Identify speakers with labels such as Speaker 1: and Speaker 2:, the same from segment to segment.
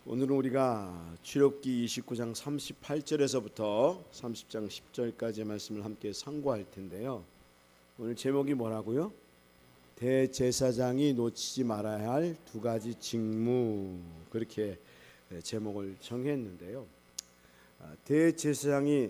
Speaker 1: 오늘은 우리가 출애굽기 29장 38절에서부터 30장 10절까지의 말씀을 함께 상고할 텐데요. 오늘 제목이 뭐라고요? 대제사장이 놓치지 말아야 할 두 가지 직무, 그렇게 제목을 정했는데요. 대제사장이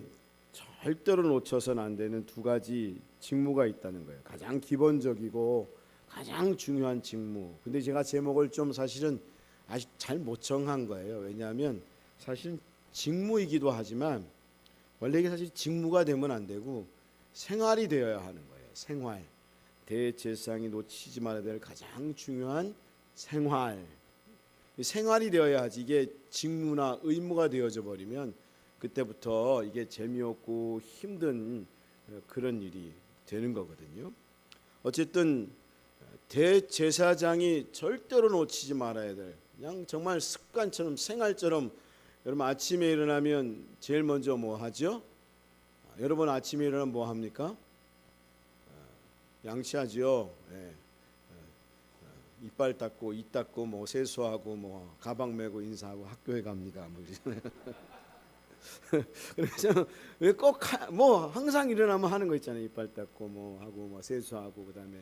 Speaker 1: 절대로 놓쳐서는 안 되는 두 가지 직무가 있다는 거예요. 가장 기본적이고 가장 중요한 직무. 근데 제가 제목을 좀 사실은 아직 잘 못 정한 거예요. 왜냐하면 사실 직무이기도 하지만 원래 이게 사실 직무가 되면 안 되고 생활이 되어야 하는 거예요. 생활. 대제사장이 놓치지 말아야 될 가장 중요한 생활. 생활이 되어야 하지. 이게 직무나 의무가 되어져 버리면 그때부터 이게 재미없고 힘든 그런 일이 되는 거거든요. 어쨌든 대제사장이 절대로 놓치지 말아야 될, 그냥 정말 습관처럼 생활처럼, 여러분 아침에 일어나면 제일 먼저 뭐 하죠? 여러분 아침에 일어나면 뭐 합니까? 양치하죠. 예. 이빨 닦고 입 닦고 뭐 세수하고 뭐 가방 메고 인사하고 학교에 갑니다. 뭐 이러잖아요. 그래서 왜 꼭 뭐 항상 일어나면 하는 거 있잖아요. 이빨 닦고 뭐 하고 뭐 세수하고 그다음에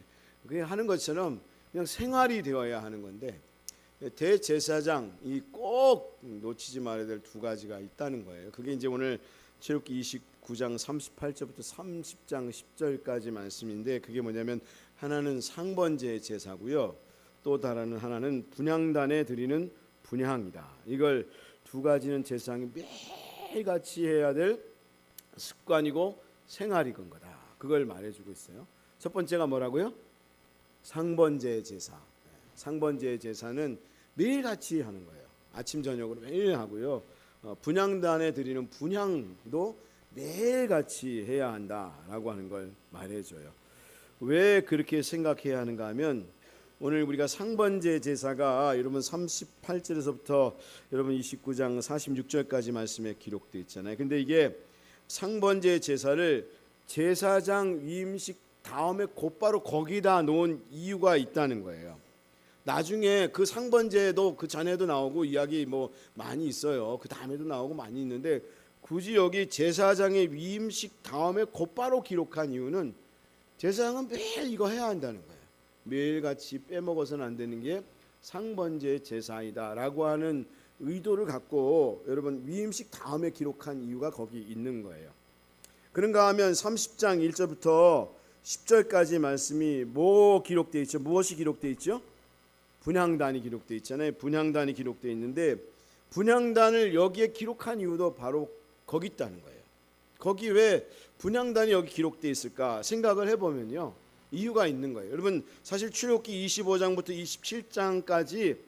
Speaker 1: 그게 하는 것처럼 그냥 생활이 되어야 하는 건데, 대제사장이 꼭 놓치지 말아야 될 두 가지가 있다는 거예요. 그게 이제 오늘 출애굽기 29장 38절부터 30장 10절까지 말씀인데, 그게 뭐냐면 하나는 상번제 제사고요. 또 다른 하나는 분향단에 드리는 분향이다. 이걸 두 가지는 제사장이 매일같이 해야 될 습관이고 생활이건 거다. 그걸 말해주고 있어요. 첫 번째가 뭐라고요? 상번제 제사. 상번제 제사는 매일같이 하는 거예요. 아침 저녁으로 매일 하고요. 분향단에 드리는 분향도 매일같이 해야 한다라고 하는 걸 말해줘요. 왜 그렇게 생각해야 하는가 하면, 오늘 우리가 상번제 제사가 여러분 38절에서부터 여러분 29장 46절까지 말씀에 기록되어 있잖아요. 근데 이게 상번제 제사를 제사장 위임식 다음에 곧바로 거기다 놓은 이유가 있다는 거예요. 나중에 그 상번제도 그 전에도 나오고 이야기 뭐 많이 있어요. 그 다음에도 나오고 많이 있는데, 굳이 여기 제사장의 위임식 다음에 곧바로 기록한 이유는 제사장은 매일 이거 해야 한다는 거예요. 매일같이 빼먹어서는 안 되는 게 상번제 제사이다라고 하는 의도를 갖고 여러분 위임식 다음에 기록한 이유가 거기 있는 거예요. 그런가 하면 30장 1절부터 10절까지 말씀이 뭐 기록되어 있죠? 무엇이 기록되어 있죠? 분향단이 기록되어 있잖아요. 분향단이 기록되어 있는데, 분향단을 여기에 기록한 이유도 바로 거기 있다는 거예요. 거기 왜 분향단이 여기 기록되어 있을까 생각을 해보면요, 이유가 있는 거예요. 여러분 사실 출애굽기 25장부터 27장까지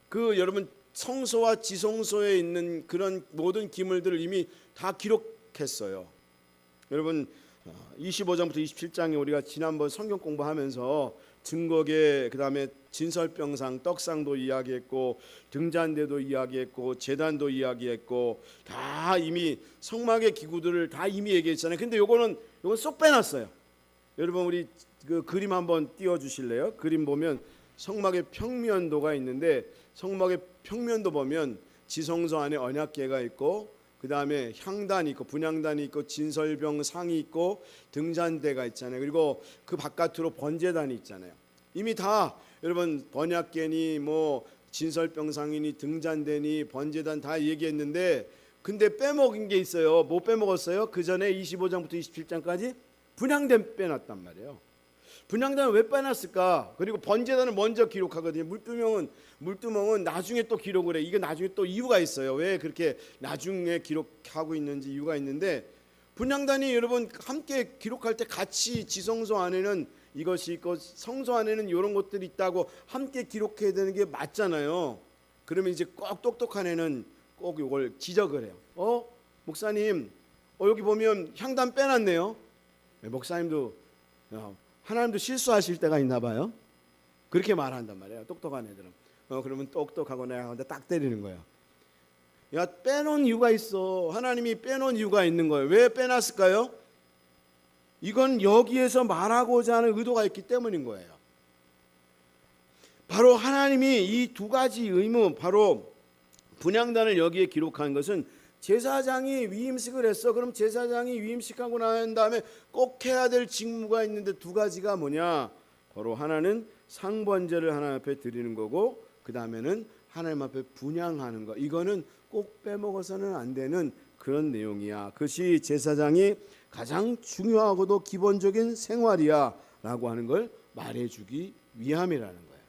Speaker 1: 그 여러분 성소와 지성소에 있는 그런 모든 기물들을 이미 다 기록했어요. 여러분 25장부터 27장에 우리가 지난번 성경 공부하면서 증거계, 그 다음에 진설병상, 떡상도 이야기했고 등잔대도 이야기했고 제단도 이야기했고 다 이미 성막의 기구들을 다 이미 얘기했잖아요. 근데 요건 쏙 빼놨어요. 여러분 우리 그 그림 한번 띄워주실래요? 그림 보면 성막의 평면도가 있는데, 성막의 평면도 보면 지성소 안에 언약궤가 있고 그 다음에 향단이 있고 분향단이 있고 진설병상이 있고 등잔대가 있잖아요. 그리고 그 바깥으로 번제단이 있잖아요. 이미 다 여러분 언약궤니 뭐 진설병상이니 등잔대니 번제단 다 얘기했는데, 근데 빼먹은 게 있어요. 뭐 빼먹었어요? 그 전에 25장부터 27장까지 분향단 빼놨단 말이에요. 분향단을 왜 빼놨을까? 그리고 번제단을 먼저 기록하거든요. 물두멍은 나중에 또 기록을 해. 이게 나중에 또 이유가 있어요. 왜 그렇게 나중에 기록하고 있는지 이유가 있는데, 분향단이 여러분 함께 기록할 때 같이 지성소 안에는 이것이 있고 성소 안에는 이런 것들이 있다고 함께 기록해야 되는 게 맞잖아요. 그러면 이제 꼭 똑똑한 애는 꼭 이걸 지적을 해요. 목사님, 여기 보면 향단 빼놨네요. 목사님도 하나님도 실수하실 때가 있나 봐요. 그렇게 말한단 말이에요. 똑똑한 애들은. 그러면 똑똑하고 내가 딱 때리는 거야. 야, 빼놓은 이유가 있어. 하나님이 빼놓은 이유가 있는 거예요. 왜 빼놨을까요? 이건 여기에서 말하고자 하는 의도가 있기 때문인 거예요. 바로 하나님이 이 두 가지 의무, 바로 분향단을 여기에 기록한 것은 제사장이 위임식을 했어. 그럼 제사장이 위임식하고 난 다음에 꼭 해야 될 직무가 있는데 두 가지가 뭐냐? 바로 하나는 상번제를 하나님 앞에 드리는 거고, 그 다음에는 하나님 앞에 분향하는 거. 이거는 꼭 빼먹어서는 안 되는 그런 내용이야. 그것이 제사장이 가장 중요하고도 기본적인 생활이야 라고 하는 걸 말해주기 위함이라는 거예요.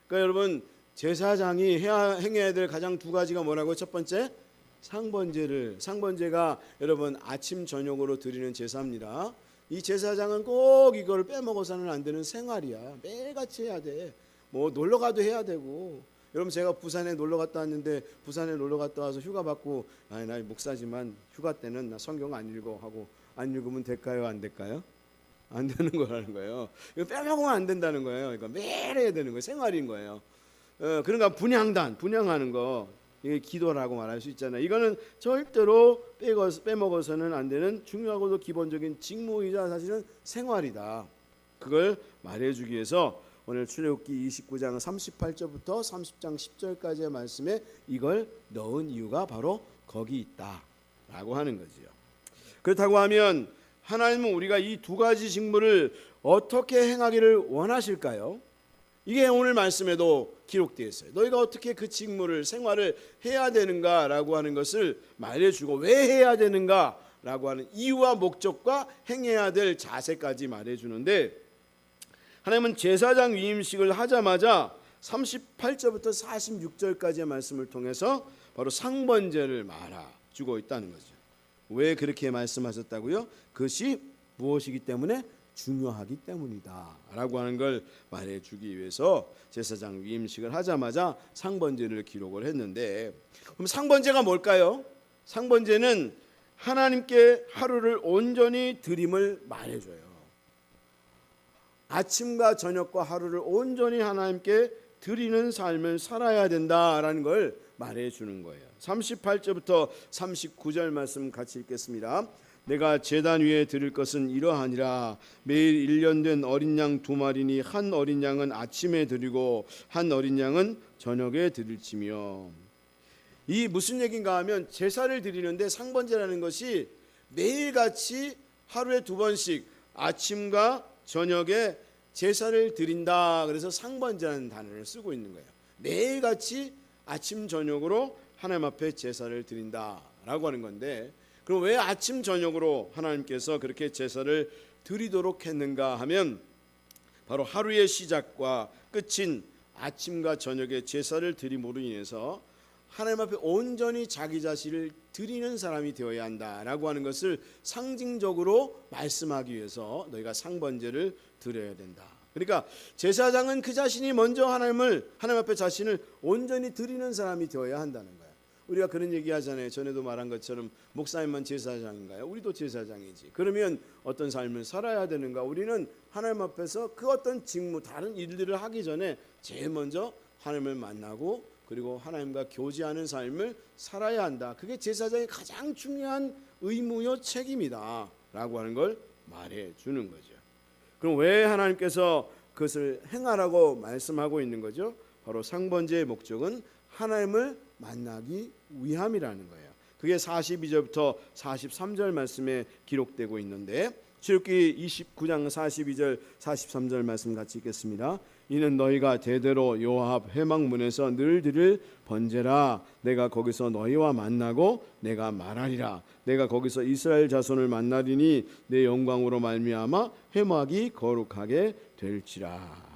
Speaker 1: 그러니까 여러분, 제사장이 행해야 될 가장 두 가지가 뭐라고? 첫 번째, 상번제가 여러분 아침 저녁으로 드리는 제사입니다. 이 제사장은 꼭 이걸 빼먹어서는 안 되는 생활이야. 매일같이 해야 돼. 뭐 놀러 가도 해야 되고. 여러분, 제가 부산에 놀러 갔다 왔는데, 부산에 놀러 갔다 와서 휴가 받고, 나 목사지만 휴가 때는 나 성경 안 읽어 하고, 안 읽으면 될까요? 안 될까요? 안 되는 거라는 거예요. 이거 빼먹으면 안 된다는 거예요. 그러니까 매일 해야 되는 거예요. 생활인 거예요. 그러니까 분향하는 거, 이게 기도라고 말할 수 있잖아요. 이거는 절대로 빼먹어서는 안 되는 중요하고도 기본적인 직무이자 사실은 생활이다. 그걸 말해주기 위해서 오늘 출애굽기 29장 38절부터 30장 10절까지의 말씀에 이걸 넣은 이유가 바로 거기 있다라고 하는 거지요. 그렇다고 하면 하나님은 우리가 이 두 가지 직무를 어떻게 행하기를 원하실까요? 이게 오늘 말씀에도 기록되어 있어요. 너희가 어떻게 그 직무를, 생활을 해야 되는가라고 하는 것을 말해주고, 왜 해야 되는가라고 하는 이유와 목적과 행해야 될 자세까지 말해주는데, 하나님은 제사장 위임식을 하자마자 38절부터 46절까지의 말씀을 통해서 바로 상번제를 말해주고 있다는 거죠. 왜 그렇게 말씀하셨다고요? 그것이 무엇이기 때문에? 중요하기 때문이다 라고 하는 걸 말해주기 위해서 제사장 위임식을 하자마자 상번제를 기록을 했는데, 그럼 상번제가 뭘까요? 상번제는 하나님께 하루를 온전히 드림을 말해줘요. 아침과 저녁과 하루를 온전히 하나님께 드리는 삶을 살아야 된다라는 걸 말해주는 거예요. 38절부터 39절 말씀 같이 읽겠습니다. 내가 제단 위에 드릴 것은 이러하니라. 매일 1년 된 어린 양 2마리니 한 어린 양은 아침에 드리고 한 어린 양은 저녁에 드릴지며. 이 무슨 얘기인가 하면, 제사를 드리는데 상번제라는 것이 매일같이 하루에 2번씩 아침과 저녁에 제사를 드린다. 그래서 상번제라는 단어를 쓰고 있는 거예요. 매일같이 아침 저녁으로 하나님 앞에 제사를 드린다라고 하는 건데, 그럼 왜 아침 저녁으로 하나님께서 그렇게 제사를 드리도록 했는가 하면, 바로 하루의 시작과 끝인 아침과 저녁에 제사를 드림으로 인해서 하나님 앞에 온전히 자기 자신을 드리는 사람이 되어야 한다라고 하는 것을 상징적으로 말씀하기 위해서 너희가 상번제를 드려야 된다. 그러니까 제사장은 그 자신이 먼저 하나님 앞에 자신을 온전히 드리는 사람이 되어야 한다는 거예요. 우리가 그런 얘기 하잖아요. 전에도 말한 것처럼 목사님만 제사장인가요? 우리도 제사장이지. 그러면 어떤 삶을 살아야 되는가? 우리는 하나님 앞에서 그 어떤 직무, 다른 일들을 하기 전에 제일 먼저 하나님을 만나고, 그리고 하나님과 교제하는 삶을 살아야 한다. 그게 제사장의 가장 중요한 의무요 책임이다 라고 하는 걸 말해 주는 거죠. 그럼 왜 하나님께서 그것을 행하라고 말씀하고 있는 거죠? 바로 상번제의 목적은 하나님을 만나기 위함이라는 거예요. 그게 42절부터 43절 말씀에 기록되고 있는데, 출애굽기 29장 42절 43절 말씀 같이 읽겠습니다. 이는 너희가 대대로 여호와 앞 회막문에서 늘 드릴 번제라. 내가 거기서 너희와 만나고 내가 말하리라. 내가 거기서 이스라엘 자손을 만나리니 내 영광으로 말미암아 회막이 거룩하게 될지라.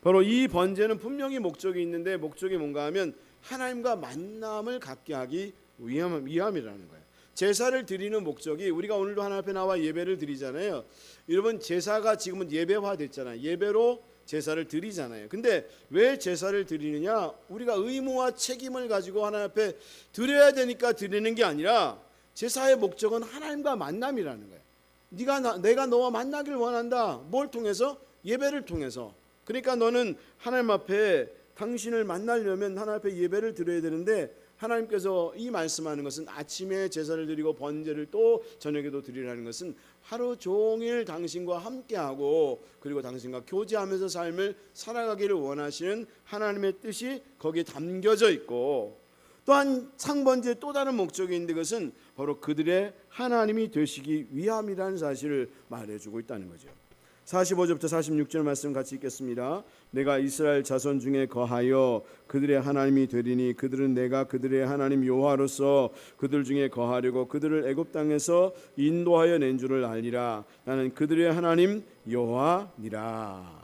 Speaker 1: 바로 이 번제는 분명히 목적이 있는데, 목적이 뭔가 하면 하나님과 만남을 갖게 하기 위함이라는 거예요. 제사를 드리는 목적이, 우리가 오늘도 하나님 앞에 나와 예배를 드리잖아요. 여러분, 제사가 지금은 예배화 됐잖아요. 예배로 제사를 드리잖아요. 근데 왜 제사를 드리느냐? 우리가 의무와 책임을 가지고 하나님 앞에 드려야 되니까 드리는 게 아니라, 제사의 목적은 하나님과 만남이라는 거예요. 내가 너와 만나길 원한다. 뭘 통해서? 예배를 통해서. 그러니까 너는 하나님 앞에 당신을 만나려면 하나님 앞에 예배를 드려야 되는데, 하나님께서 이 말씀하는 것은 아침에 제사를 드리고 번제를 또 저녁에도 드리라는 것은 하루 종일 당신과 함께하고, 그리고 당신과 교제하면서 삶을 살아가기를 원하시는 하나님의 뜻이 거기에 담겨져 있고, 또한 상번제 또 다른 목적이 있는데 그것은 바로 그들의 하나님이 되시기 위함이라는 사실을 말해주고 있다는 거죠. 45절부터 46절 말씀 같이 읽겠습니다. 내가 이스라엘 자손 중에 거하여 그들의 하나님이 되리니 그들은 내가 그들의 하나님 여호와로서 그들 중에 거하려고 그들을 애굽 땅에서 인도하여 낸 줄을 알리라. 나는 그들의 하나님 여호와니라.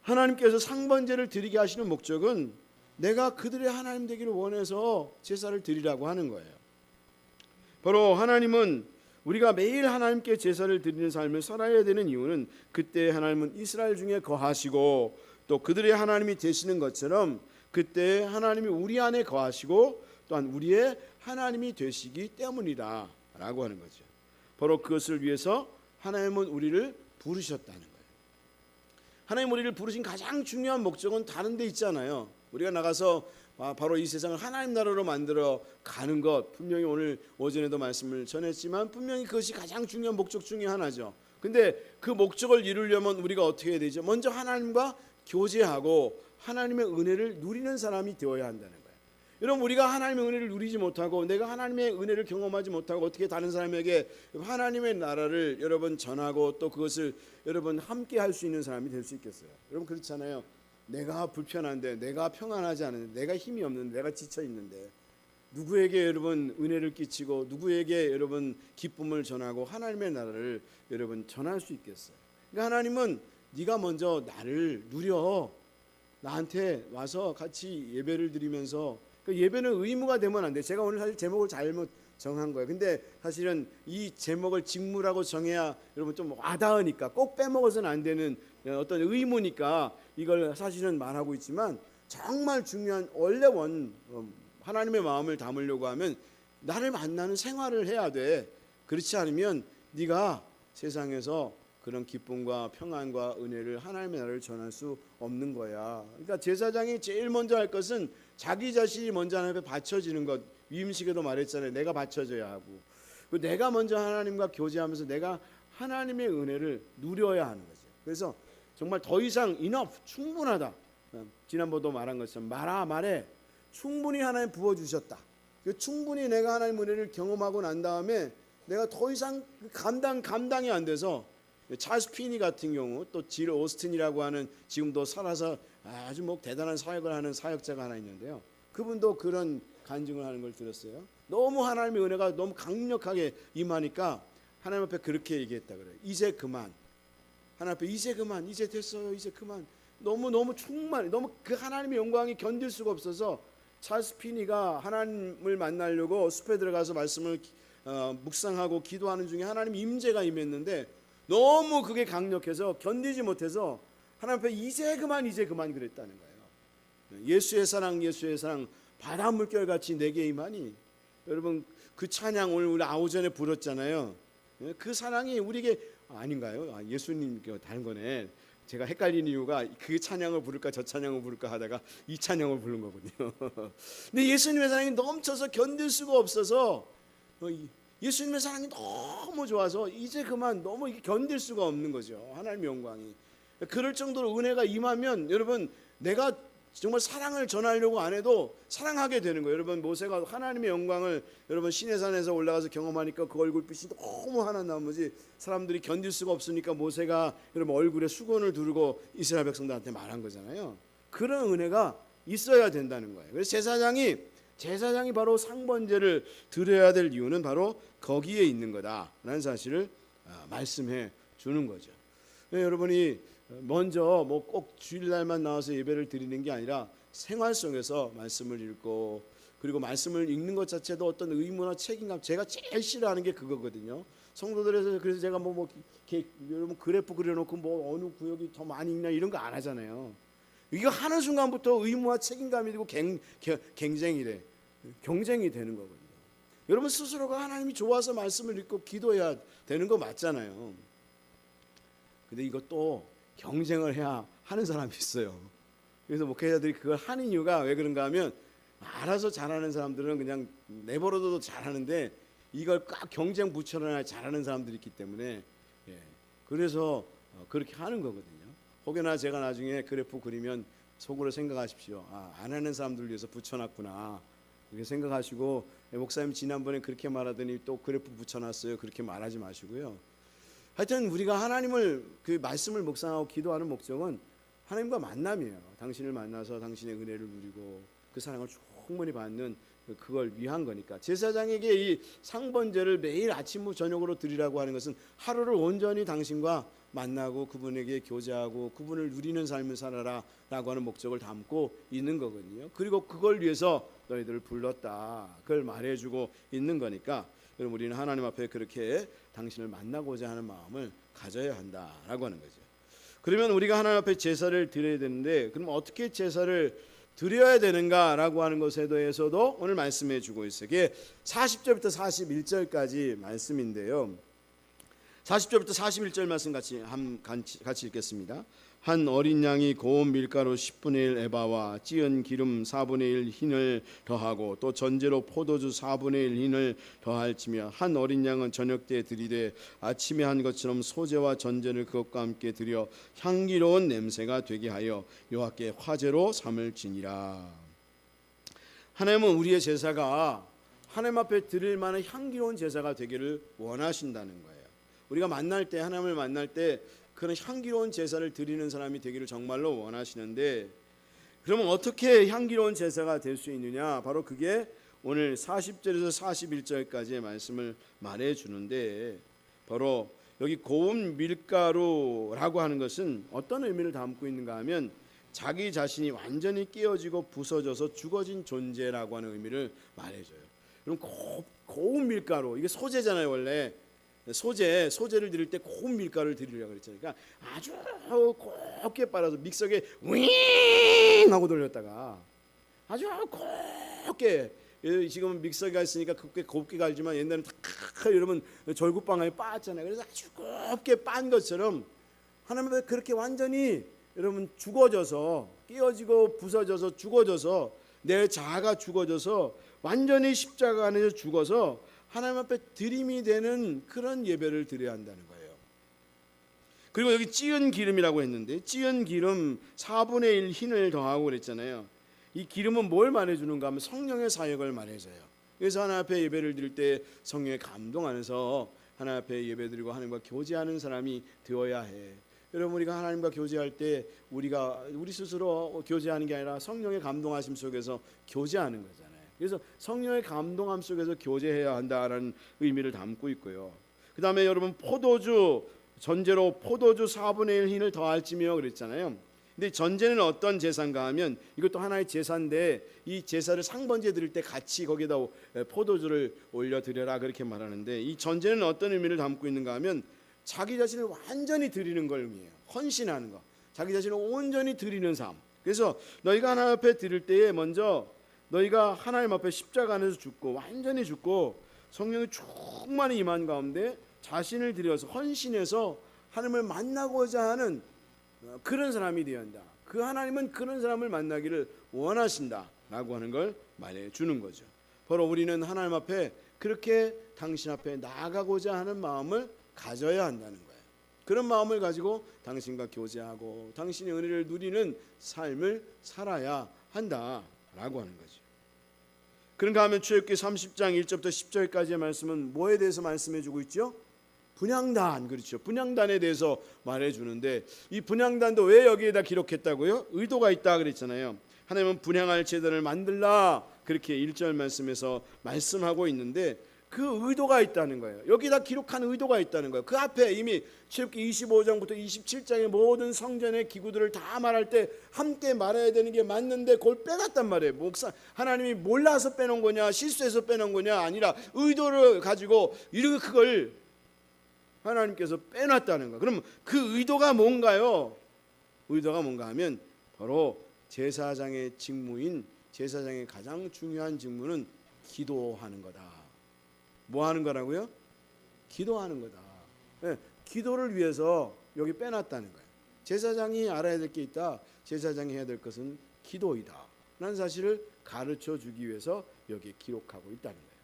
Speaker 1: 하나님께서 상번제를 드리게 하시는 목적은 내가 그들의 하나님 되기를 원해서 제사를 드리라고 하는 거예요. 바로 하나님은 우리가 매일 하나님께 제사를 드리는 삶을 살아야 되는 이유는 그때 하나님은 이스라엘 중에 거하시고 또 그들의 하나님이 되시는 것처럼 그때 하나님이 우리 안에 거하시고 또한 우리의 하나님이 되시기 때문이다 라고 하는 거죠. 바로 그것을 위해서 하나님은 우리를 부르셨다는 거예요. 하나님 우리를 부르신 가장 중요한 목적은 다른 데 있잖아요. 우리가 나가서 바로 이 세상을 하나님 나라로 만들어 가는 것, 분명히 오늘 오전에도 말씀을 전했지만 분명히 그것이 가장 중요한 목적 중에 하나죠. 근데 그 목적을 이루려면 우리가 어떻게 해야 되죠? 먼저 하나님과 교제하고 하나님의 은혜를 누리는 사람이 되어야 한다는 거예요. 여러분, 우리가 하나님의 은혜를 누리지 못하고 내가 하나님의 은혜를 경험하지 못하고 어떻게 다른 사람에게 하나님의 나라를 여러분 전하고 또 그것을 여러분 함께 할 수 있는 사람이 될 수 있겠어요? 여러분 그렇잖아요. 내가 불편한데, 내가 평안하지 않은데, 내가 힘이 없는데, 내가 지쳐 있는데 누구에게 여러분 은혜를 끼치고 누구에게 여러분 기쁨을 전하고 하나님의 나라를 여러분 전할 수 있겠어요? 그러니까 하나님은 네가 먼저 나를 누려 나한테 와서 같이 예배를 드리면서 그 예배는 의무가 되면 안 돼. 제가 오늘 사실 제목을 잘못 정한 거예요. 근데 사실은 이 제목을 직무라고 정해야 여러분 좀 와닿으니까 꼭 빼먹어서는 안 되는 어떤 의무니까 이걸 사실은 말하고 있지만 정말 중요한 원래 하나님의 마음을 담으려고 하면 나를 만나는 생활을 해야 돼. 그렇지 않으면 네가 세상에서 그런 기쁨과 평안과 은혜를 하나님의 나라를 전할 수 없는 거야. 그러니까 제사장이 제일 먼저 할 것은 자기 자신이 먼저 하나님 앞에 바쳐지는 것. 위임식에도 말했잖아요. 내가 바쳐져야 하고 내가 먼저 하나님과 교제하면서 내가 하나님의 은혜를 누려야 하는 거죠. 그래서 정말 더 이상 enough, 충분하다. 지난번도 말한 것처럼 말해. 충분히 하나님 부어주셨다. 충분히 내가 하나님 은혜를 경험하고 난 다음에 내가 더 이상 감당이 안 돼서 찰스 퀴니 같은 경우 또 질 오스틴이라고 하는 지금도 살아서 아주 대단한 사역을 하는 사역자가 하나 있는데요. 그분도 그런 간증을 하는 걸 들었어요. 너무 하나님의 은혜가 너무 강력하게 임하니까 하나님 앞에 그렇게 얘기했다 그래요. 이제 그만. 하나님 앞에 이제 그만. 이제 됐어요. 이제 그만. 너무 충만해. 너무 그 하나님의 영광이 견딜 수가 없어서 찰스 피니가 하나님을 만나려고 숲에 들어가서 말씀을 묵상하고 기도하는 중에 하나님 임재가 임했는데 너무 그게 강력해서 견디지 못해서 하나님 앞에 이제 그만 그랬다는 거예요. 예수의 사랑 바다 물결같이 내게 임하니. 여러분 그 찬양 오늘 우리 아우전에 불렀잖아요. 그 사랑이 우리에게 아닌가요? 예수님 다른 거네. 제가 헷갈린 이유가 그 찬양을 부를까 저 찬양을 부를까 하다가 이 찬양을 부른 거거든요. 근데 예수님의 사랑이 넘쳐서 견딜 수가 없어서 예수님의 사랑이 너무 좋아서 이제 그만 너무 견딜 수가 없는 거죠. 하나님의 영광이. 그럴 정도로 은혜가 임하면 여러분 내가 정말 사랑을 전하려고 안 해도 사랑하게 되는 거예요. 여러분 모세가 하나님의 영광을 여러분 시내산에서 올라가서 경험하니까 그 얼굴빛이 너무 하나 나머지 사람들이 견딜 수가 없으니까 모세가 여러분 얼굴에 수건을 두르고 이스라엘 백성들한테 말한 거잖아요. 그런 은혜가 있어야 된다는 거예요. 그래서 제사장이 바로 상번제를 드려야 될 이유는 바로 거기에 있는 거다라는 사실을 말씀해 주는 거죠. 여러분이 먼저 꼭 주일날만 나와서 예배를 드리는 게 아니라 생활 속에서 말씀을 읽고 그리고 말씀을 읽는 것 자체도 어떤 의무나 책임감. 제가 제일 싫어하는 게 그거거든요. 성도들에서 그래서 제가 여러분 그래프 그려놓고 어느 구역이 더 많이 읽나 이런 거 안 하잖아요. 이거 하는 순간부터 의무와 책임감이 되고 경쟁이 되는 거거든요. 여러분 스스로가 하나님이 좋아서 말씀을 읽고 기도해야 되는 거 맞잖아요. 근데 이것도 경쟁을 해야 하는 사람이 있어요. 그래서 목회자들이 그걸 하는 이유가 왜 그런가 하면 알아서 잘하는 사람들은 그냥 내버려둬도 잘하는데 이걸 꽉 경쟁 붙여놔야 잘하는 사람들이 있기 때문에 그래서 그렇게 하는 거거든요. 혹여나 제가 나중에 그래프 그리면 속으로 생각하십시오. 안 하는 사람들을 위해서 붙여놨구나. 그렇게 생각하시고 목사님 지난번에 그렇게 말하더니 또 그래프 붙여놨어요. 그렇게 말하지 마시고요. 하여튼 우리가 하나님을 그 말씀을 묵상하고 기도하는 목적은 하나님과 만남이에요. 당신을 만나서 당신의 은혜를 누리고 그 사랑을 충분히 받는 그걸 위한 거니까. 제사장에게 이 상번제를 매일 아침 후 저녁으로 드리라고 하는 것은 하루를 온전히 당신과 만나고 그분에게 교제하고 그분을 누리는 삶을 살아라 라고 하는 목적을 담고 있는 거거든요. 그리고 그걸 위해서 너희들을 불렀다, 그걸 말해주고 있는 거니까 그럼 우리는 하나님 앞에 그렇게 당신을 만나고자 하는 마음을 가져야 한다라고 하는 거죠. 그러면 우리가 하나님 앞에 제사를 드려야 되는데 그럼 어떻게 제사를 드려야 되는가라고 하는 것에 대해서도 오늘 말씀해 주고 있어요. 그게 40절부터 41절까지 말씀인데요. 40절부터 41절 말씀 같이 읽겠습니다. 한 어린 양이 고운 밀가루 10분의 1 에바와 찌은 기름 4분의 1 흰을 더하고 또 전제로 포도주 4분의 1 흰을 더할지며 한 어린 양은 저녁 때 드리되 아침에 한 것처럼 소제와 전제를 그것과 함께 드려 향기로운 냄새가 되게 하여 여호와께 화제로 삼을지니라. 하나님은 우리의 제사가 하나님 앞에 드릴 만한 향기로운 제사가 되기를 원하신다는 거예요. 우리가 만날 때 하나님을 만날 때 그런 향기로운 제사를 드리는 사람이 되기를 정말로 원하시는데 그러면 어떻게 향기로운 제사가 될 수 있느냐? 바로 그게 오늘 40절에서 41절까지의 말씀을 말해주는데 바로 여기 고운 밀가루라고 하는 것은 어떤 의미를 담고 있는가 하면 자기 자신이 완전히 깨어지고 부서져서 죽어진 존재라고 하는 의미를 말해줘요. 그럼 고운 밀가루, 이게 소재잖아요. 원래 소재를 드릴 때 고운 밀가루를 드리려고 그랬잖아요. 그러니까 아주 곱게 빨아서 믹서기에 윙 하고 돌렸다가 아주 곱게, 지금 믹서기가 있으니까 곱게 갈지만 옛날에는 탁 이러면 절구빵에 빻잖아요. 그래서 아주 곱게 빻은 것처럼 하나님은 그렇게 완전히 여러분 죽어져서 깨어지고 부서져서 죽어져서 내 자아가 죽어져서 완전히 십자가 안에서 죽어서 하나님 앞에 드림이 되는 그런 예배를 드려야 한다는 거예요. 그리고 여기 찌은 기름이라고 했는데 찌은 기름 4분의 1 흰을 더하고 그랬잖아요. 이 기름은 뭘 말해주는가 하면 성령의 사역을 말해줘요. 그래서 하나님 앞에 예배를 드릴 때 성령의 감동 안에서 하나님 앞에 예배 드리고 하나님과 교제하는 사람이 되어야 해. 여러분 우리가 하나님과 교제할 때 우리 스스로 교제하는 게 아니라 성령의 감동하심 속에서 교제하는 거잖아요. 그래서 성령의 감동함 속에서 교제해야 한다라는 의미를 담고 있고요. 그 다음에 여러분 전제로 포도주 4분의 1 흰을 더할지며 그랬잖아요. 근데 전제는 어떤 제사인가 하면 이것도 하나의 제사인데 이 제사를 상번제 드릴 때 같이 거기다 포도주를 올려드려라 그렇게 말하는데 이 전제는 어떤 의미를 담고 있는가 하면 자기 자신을 완전히 드리는 걸 의미해요. 헌신하는 거, 자기 자신을 온전히 드리는 삶. 그래서 너희가 하나님 앞에 드릴 때에 먼저 너희가 하나님 앞에 십자가 안에서 죽고 완전히 죽고 성령이 충만히 임한 가운데 자신을 들여서 헌신해서 하나님을 만나고자 하는 그런 사람이 되어야 한다. 그 하나님은 그런 사람을 만나기를 원하신다라고 하는 걸 말해주는 거죠. 바로 우리는 하나님 앞에 그렇게 당신 앞에 나아가고자 하는 마음을 가져야 한다는 거예요. 그런 마음을 가지고 당신과 교제하고 당신의 은혜를 누리는 삶을 살아야 한다라고 하는 거죠. 그런가 하면 출애굽기 30장 1절부터 10절까지의 말씀은 뭐에 대해서 말씀해주고 있죠? 분향단, 그렇죠. 분향단에 대해서 말해주는데 이 분향단도 왜 여기에다 기록했다고요? 의도가 있다 그랬잖아요. 하나님은 분향할 제단을 만들라 그렇게 1절 말씀에서 말씀하고 있는데 그 의도가 있다는 거예요. 여기다 기록한 의도가 있다는 거예요. 그 앞에 이미 출애굽기 25장부터 27장의 모든 성전의 기구들을 다 말할 때 함께 말해야 되는 게 맞는데 그걸 빼놨단 말이에요. 하나님이 몰라서 빼놓은 거냐 실수해서 빼놓은 거냐 아니라 의도를 가지고 이렇게 그걸 하나님께서 빼놨다는 거예요. 그럼 그 의도가 뭔가요? 의도가 뭔가 하면 바로 제사장의 직무인 제사장의 가장 중요한 직무는 기도하는 거다. 뭐 하는 거라고요? 기도하는 거다. 네, 기도를 위해서 여기 빼놨다는 거예요. 제사장이 알아야 될 게 있다. 제사장이 해야 될 것은 기도이다 라는 사실을 가르쳐 주기 위해서 여기에 기록하고 있다는 거예요.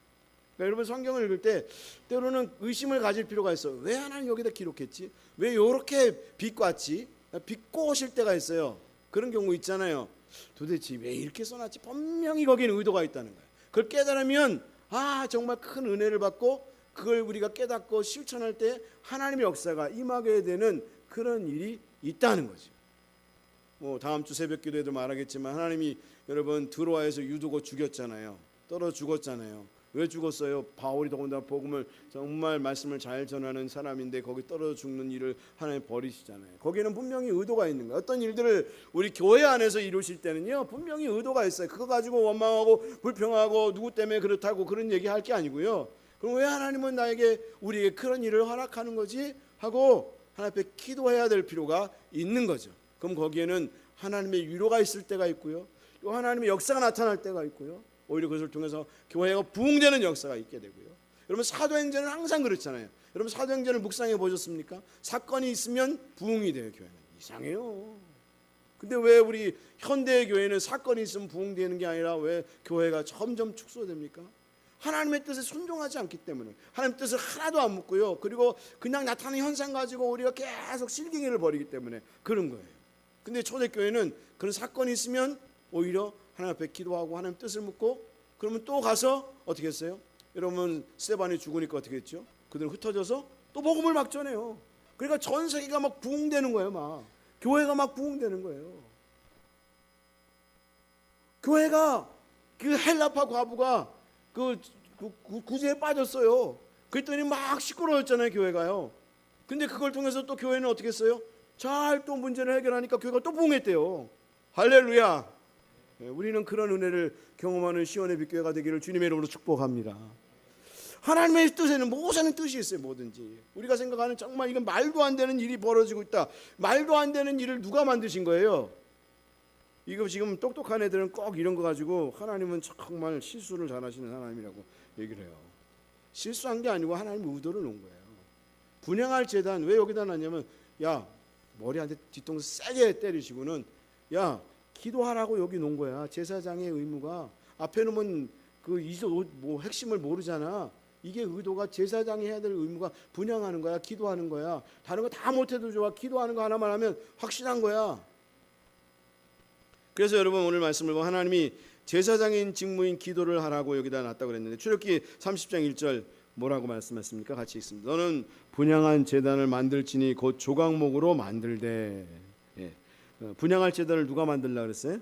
Speaker 1: 그러니까 여러분 성경을 읽을 때 때로는 의심을 가질 필요가 있어요. 왜 하나님 여기다 기록했지? 왜 이렇게 비꼬았지? 비꼬실 때가 있어요. 그런 경우 있잖아요. 도대체 왜 이렇게 써놨지? 분명히 거기는 의도가 있다는 거예요. 그걸 깨달으면 정말 큰 은혜를 받고 그걸 우리가 깨닫고 실천할 때 하나님의 역사가 임하게 되는 그런 일이 있다는 거죠. 뭐 다음 주 새벽 기도에도 말하겠지만 하나님이 여러분 드로아에서 유두고 죽였잖아요. 떨어 죽었잖아요. 왜 죽었어요? 바울이 더군다나 복음을 정말 말씀을 잘 전하는 사람인데 거기 떨어져 죽는 일을 하나님 버리시잖아요. 거기에는 분명히 의도가 있는 거예요. 어떤 일들을 우리 교회 안에서 이루실 때는요 분명히 의도가 있어요. 그거 가지고 원망하고 불평하고 누구 때문에 그렇다고 그런 얘기할 게 아니고요. 그럼 왜 하나님은 나에게 우리에게 그런 일을 허락하는 거지? 하고 하나님 앞에 기도해야 될 필요가 있는 거죠. 그럼 거기에는 하나님의 위로가 있을 때가 있고요. 또 하나님의 역사가 나타날 때가 있고요. 오히려 그것을 통해서 교회가 부흥되는 역사가 있게 되고요. 여러분 사도행전은 항상 그렇잖아요. 여러분 사도행전을 묵상해 보셨습니까? 사건이 있으면 부흥이 돼요. 교회는 이상해요. 근데 왜 우리 현대의 교회는 사건이 있으면 부흥되는 게 아니라 왜 교회가 점점 축소됩니까? 하나님의 뜻에 순종하지 않기 때문에 하나님의 뜻을 하나도 안 묻고요. 그리고 그냥 나타나는 현상 가지고 우리가 계속 실갱이를 벌이기 때문에 그런 거예요. 근데 초대교회는 그런 사건이 있으면 오히려 하나님 앞에 기도하고 하나님 뜻을 묻고 그러면 또 가서 어떻게 했어요? 여러분 스데반이 죽으니까 어떻게 했죠? 그들은 흩어져서 또 복음을 막 전해요. 그러니까 전 세계가 막 부흥되는 거예요. 막 교회가 막 부흥되는 거예요. 교회가 그 헬라파 과부가 그 구제에 빠졌어요. 그랬더니 막 시끄러웠잖아요. 교회가요. 근데 그걸 통해서 또 교회는 어떻게 했어요? 잘 또 문제를 해결하니까 교회가 또 부흥했대요. 할렐루야. 우리는 그런 은혜를 경험하는 시온의 빛교회가 되기를 주님의 이름으로 축복합니다. 하나님의 뜻에는 모든 뜻이 있어요. 뭐든지 우리가 생각하는 정말 이건 말도 안 되는 일이 벌어지고 있다. 말도 안 되는 일을 누가 만드신 거예요? 이거 지금 똑똑한 애들은 꼭 이런 거 가지고 하나님은 정말 실수를 잘하시는 하나님이라고 얘기를 해요. 실수한 게 아니고 하나님 의도를 놓은 거예요. 분향할 제단 왜 여기다 놨냐면 야 머리한테 뒤통수 세게 때리시고는 야 기도하라고 여기 놓은 거야. 제사장의 의무가 앞에 놓으면 뭐 핵심을 모르잖아. 이게 의도가 제사장이 해야 될 의무가 분향하는 거야. 기도하는 거야. 다른 거 다 못해도 좋아. 기도하는 거 하나만 하면 확실한 거야. 그래서 여러분 오늘 말씀을 보면 하나님이 제사장인 직무인 기도를 하라고 여기다 놨다고 그랬는데 출애굽기 30장 1절 뭐라고 말씀하십니까? 같이 읽습니다. 너는 분향한 제단을 만들지니 곧 조각목으로 만들되. 분향할 제단을 누가 만들려고 그랬어요?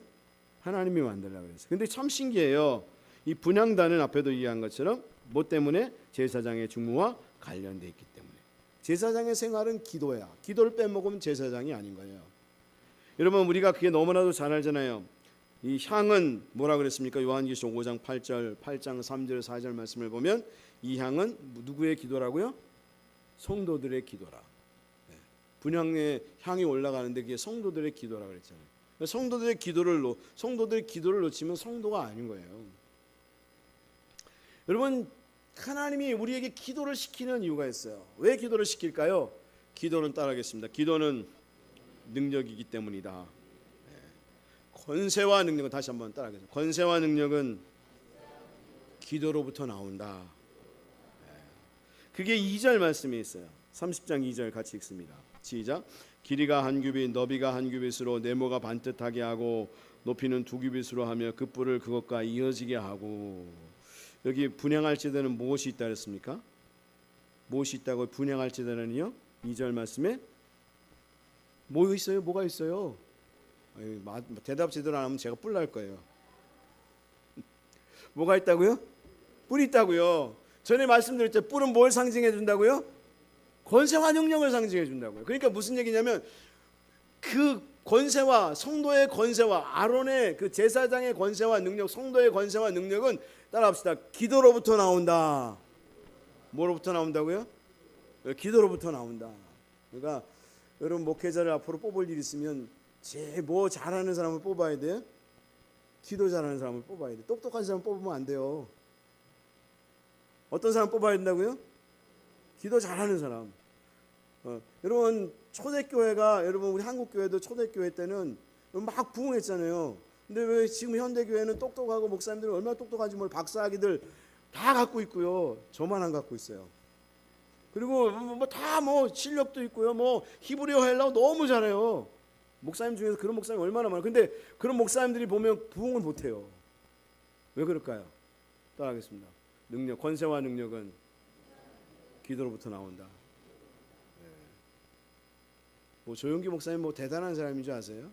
Speaker 1: 하나님이 만들려고 그랬어요. 근데 참 신기해요. 이 분향단은 앞에도 이해한 것처럼 뭐 때문에? 제사장의 직무와 관련되어 있기 때문에. 제사장의 생활은 기도야. 기도를 빼먹으면 제사장이 아닌 거예요. 여러분 우리가 그게 너무나도 잘 알잖아요. 이 향은 뭐라 그랬습니까? 요한계시록 5장 8절 8장 3절 4절 말씀을 보면 이 향은 누구의 기도라고요? 성도들의 기도라. 분향의 향이 올라가는데 그게 성도들의 기도라고 그랬잖아요. 성도들의 기도를 놓치면 성도가 아닌 거예요. 여러분 하나님이 우리에게 기도를 시키는 이유가 있어요. 왜 기도를 시킬까요? 기도는 따라하겠습니다. 기도는 능력이기 때문이다. 권세와 능력은 다시 한번 따라하겠습니다. 권세와 능력은 기도로부터 나온다. 그게 2절 말씀이 있어요. 30장 2절 같이 읽습니다. 시작. 길이가 한 규빗 너비가 한 규빗으로 네모가 반듯하게 하고 높이는 2규빗으로 하며 그 뿔을 그것과 이어지게 하고. 여기 분향할 제단은 무엇이 있다 그랬습니까? 무엇이 있다고? 분향할 제단은요 2절 말씀에 뭐 있어요? 뭐가 있어요? 대답 제대로 안 하면 제가 뿔 날 거예요. 뭐가 있다고요? 뿔이 있다고요. 전에 말씀드렸죠. 뿔은 뭘 상징해 준다고요? 권세와 능력을 상징해 준다고요. 그러니까 무슨 얘기냐면 그 권세와 성도의 권세와 아론의 그 제사장의 권세와 능력, 성도의 권세와 능력은 따라합시다. 기도로부터 나온다. 뭐로부터 나온다고요? 기도로부터 나온다. 그러니까 여러분 목회자를 앞으로 뽑을 일 있으면 제일 뭐 잘하는 사람을 뽑아야 돼. 기도 잘하는 사람을 뽑아야 돼. 똑똑한 사람 뽑으면 안 돼요. 어떤 사람 뽑아야 된다고요? 기도 잘하는 사람. 여러분 초대교회가 여러분 우리 한국교회도 초대교회 때는 막 부흥했잖아요. 근데 왜 지금 현대교회는 똑똑하고 목사님들은 얼마나 똑똑한지 뭘 박사학위들 다 갖고 있고요. 저만 안 갖고 있어요. 그리고 다 실력도 있고요. 히브리어 헬라어 너무 잘해요. 목사님 중에서 그런 목사님 얼마나 많아요. 근데 그런 목사님들이 보면 부흥을 못해요. 왜 그럴까요? 따라하겠습니다. 능력, 권세와 능력은 기도로부터 나온다. 뭐 조용기 목사님 뭐 대단한 사람인 줄 아세요?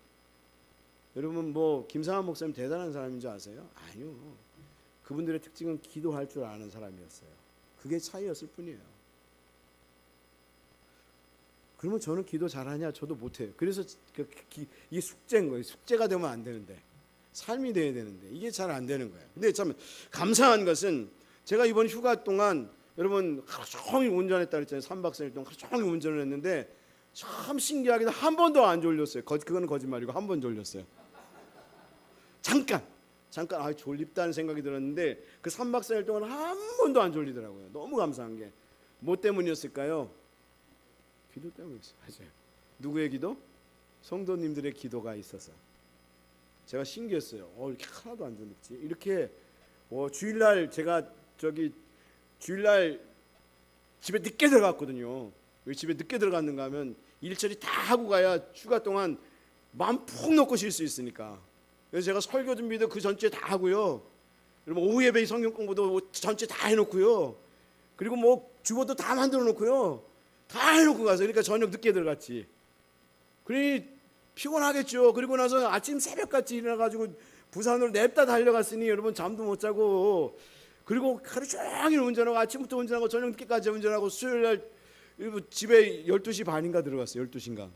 Speaker 1: 여러분 뭐 김상환 목사님 대단한 사람인 줄 아세요? 아니요. 그분들의 특징은 기도할 줄 아는 사람이었어요. 그게 차이였을 뿐이에요. 그러면 저는 기도 잘하냐? 저도 못해요. 그래서 이게 숙제인 거예요. 숙제가 되면 안 되는데, 삶이 돼야 되는데 이게 잘 안 되는 거예요. 근데 참 감사한 것은 제가 이번 휴가 동안 여러분 하루 종일 운전했다 그랬잖아요. 3박 4일 동안 하루 종일 운전을 했는데 참 신기하게도 한 번도 안 졸렸어요. 그건 거짓말이고 한 번 졸렸어요. 잠깐 졸립다는 생각이 들었는데 그 3박 4일 동안 한 번도 안 졸리더라고요. 너무 감사한 게 뭐 때문이었을까요? 기도 때문이었어요. 맞아요. 누구의 기도? 성도님들의 기도가 있어서 제가 신기했어요. 이렇게 하나도 안 졸립지. 이렇게 주일날 제가 주일날 집에 늦게 들어갔거든요. 왜 집에 늦게 들어갔는가 하면 일처리 다 하고 가야 휴가 동안 마음 푹 놓고 쉴 수 있으니까. 그래서 제가 설교 준비도 그 전주에 다 하고요. 여러분 오후 예배 성경 공부도 전주에 다 해놓고요. 그리고 뭐 주보도 다 만들어 놓고요. 다 해놓고 가서 그러니까 저녁 늦게 들어갔지. 그러니 피곤하겠죠. 그리고 나서 아침 새벽같이 일어나가지고 부산으로 냅다 달려갔으니 여러분 잠도 못 자고 그리고 하루 종일 운전하고 아침부터 운전하고 저녁 늦게까지 운전하고 수요일날 집에 12시 반인가 들어갔어요. 12시인가.